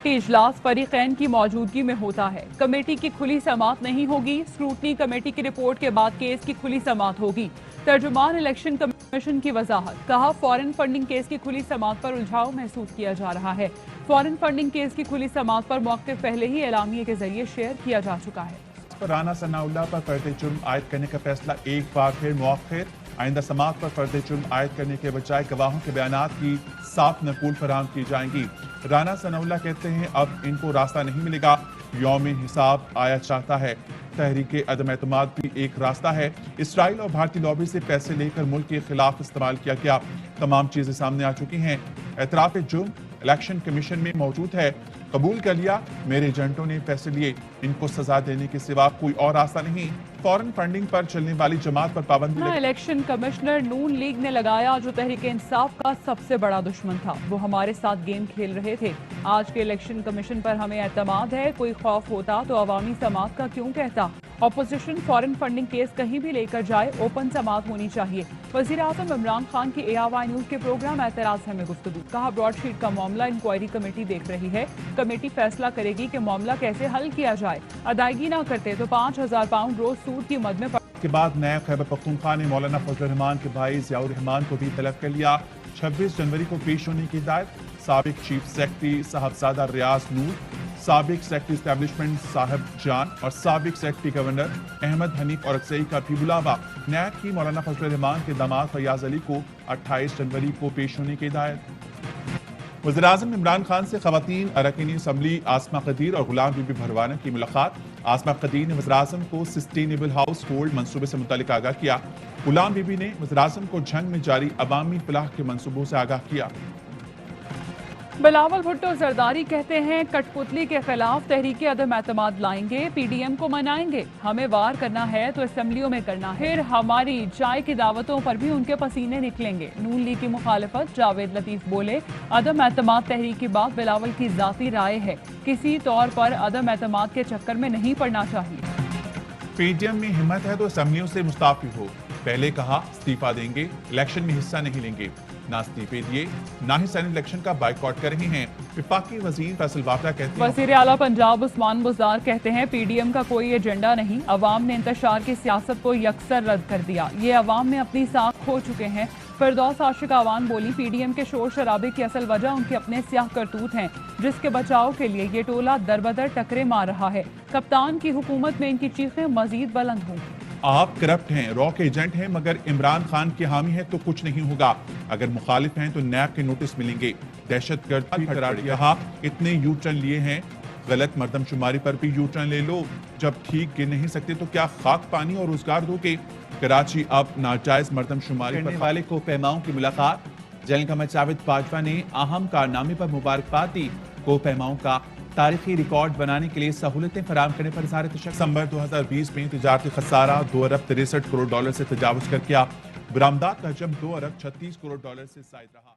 इजलास फरीकैन की मौजूदगी में होता है। कमेटी की खुली समाअत नहीं होगी। स्क्रूटनी कमेटी की रिपोर्ट के बाद केस की खुली समाअत होगी। तर्जुमान इलेक्शन कमीशन की वजाहत, कहा फॉरेन फंडिंग केस की खुली समाअत पर उलझाव महसूस किया जा रहा है। फॉरेन फंडिंग केस की खुली समाअत पर मौक़िफ़ पहले ही एलामिये के जरिए शेयर किया जा चुका है। राना सनाउल्लाह पर फर्द जुर्म आयद करने का फैसला एक बार फिर मुअख्खर। आइंदा समाअत पर फर्द जुर्म आयद करने के बजाय गवाहों के बयानात की साफ नकूल फराहम की जाएंगी। राना सनाउल्लाह कहते हैं अब इनको रास्ता नहीं मिलेगा। यौम हिसाब आया चाहता है। तहरीक अदम एतमाद भी एक रास्ता है। इसराइल और भारतीय लॉबी से पैसे लेकर मुल्क के खिलाफ इस्तेमाल किया गया। तमाम चीजें सामने आ चुकी हैं। एतराफ जुर्म इलेक्शन कमीशन में मौजूद है। कबूल कर लिया, मेरे एजेंटों ने पैसे लिए, इनको सजा देने के सिवा कोई और रास्ता नहीं। फॉरेन फंडिंग पर चलने वाली जमात पर पाबंदी। इलेक्शन कमिश्नर नून लीग ने लगाया जो तहरीक इंसाफ का सबसे बड़ा दुश्मन था। वो हमारे साथ गेम खेल रहे थे। आज के इलेक्शन कमीशन पर हमें एतमाद है। कोई खौफ होता तो अवामी समाअत का क्यों कहता। अपोजिशन फॉरेन फंडिंग केस कहीं भी लेकर जाए, ओपन समाअत होनी चाहिए। वज़ीर आज़म इमरान खान की ARY न्यूज़ के प्रोग्राम एतराज़ है में गुफ्तगू, कहा ब्रॉडशीट का मामला इंक्वायरी कमेटी देख रही है। कमेटी फैसला करेगी कि मामला कैसे हल किया जाए। अदायगी ना करते तो 5,000 पाउंड रोज सूद की मद में के बाद नए खैबर पख्तूनख्वा ने मौलाना फजल रहमान के भाई ज़ियाउर रहमान को भी तलब कर लिया। 26 जनवरी को पेश होने की हिदायत। साबिक चीफ सेक्रेटरी साहबजादा रियाज नूर, साबिक सेक्रेटरी एस्टेब्लिशमेंट साहब जान और साबिक सेक्रेटरी गवर्नर अहमद हनीफ और अक्सई का भी बुलावा। नैब की मौलाना फजल रहमान के दामाद फयाज अली को 28 जनवरी को पेश होने की हिदायत। वज़ीर-ए-आज़म इमरान खान से ख़वातीन अरकान असम्बली आसमा कदीर और गुलाम बीबी भरवाना की मुलाकात। आसमा कदीर ने वज़ीर-ए-आज़म को सस्टेनेबल हाउस होल्ड मंसूबे से मुतालिक आगाह किया। गुलाम बीबी ने वज़ीर-ए-आज़म को जंग में जारी अवामी फलाह के मंसूबों से आगाह किया। बिलावल भुट्टो जरदारी कहते हैं कठपुतली के खिलाफ तहरीक अदम एतमाद लाएंगे, PDM को मनाएंगे। हमें वार करना है तो असेंबलियों में करना है। फिर हमारी चाय की दावतों पर भी उनके पसीने निकलेंगे। नून लीग की मुखालिफत, जावेद लतीफ बोले अदम एतमाद तहरीक की बात बिलावल की जाती राय है, किसी तौर पर अदम एतमाद के चक्कर में नहीं पड़ना चाहिए। PDM में हिम्मत है तो असेंबलियों से मुस्ताफी हो। पहले कहा इस्तीफा देंगे, इलेक्शन में हिस्सा नहीं लेंगे। ना इस्तीफे दिए, ना ही सेनेट इलेक्शन का बाइकआउट कर रहे हैं। वफाकी वजीर फैसल वाफरा कहते हैं वज़ीर आला पंजाब उस्मान बुज़दार कहते हैं PDM का कोई एजेंडा नहीं। अवाम ने इंतशार की सियासत को यकसर रद्द कर दिया। ये अवाम में अपनी साख खो चुके हैं। फिरदौस आशिक आवान बोली PDM के शोर शराबे की असल वजह उनके अपने स्याह करतूत हैं, जिसके बचाव के लिए ये टोला दरबदर टकरे मार रहा है। कप्तान की हुकूमत में इनकी चीखें मजीद बुलंद होंगी। आप करप्ट हैं, रॉ के एजेंट हैं, मगर इमरान खान के हामी हैं तो कुछ नहीं होगा। अगर मुखालिफ हैं तो नैब के नोटिस मिलेंगे। दहशतगर्द भी करार दिया। इतने यू टर्न लिए हैं, गलत मर्दमशुमारी पर भी यू टर्न ले लो। जब ठीक गिन नहीं सकते तो क्या खाक पानी और रोजगार दोगे। कराची अब नाजायज मर्दमशुमारी करने वाले को पैमाओं की मुलाकात। जनरल कमर जावेद बाजवा ने अहम कारनामे पर मुबारकबाद दी। को पैमाओं का तारीखी रिकॉर्ड बनाने के लिए सहूलतें फराहम करने पर इज़हार तशक्कुर। दिसंबर 2020 में तिजारती खसारा $2 अरब 63 करोड़ से तजावुज कर किया। बरामदात का जब $2 अरब 36 करोड़ से ज़ायद रहा।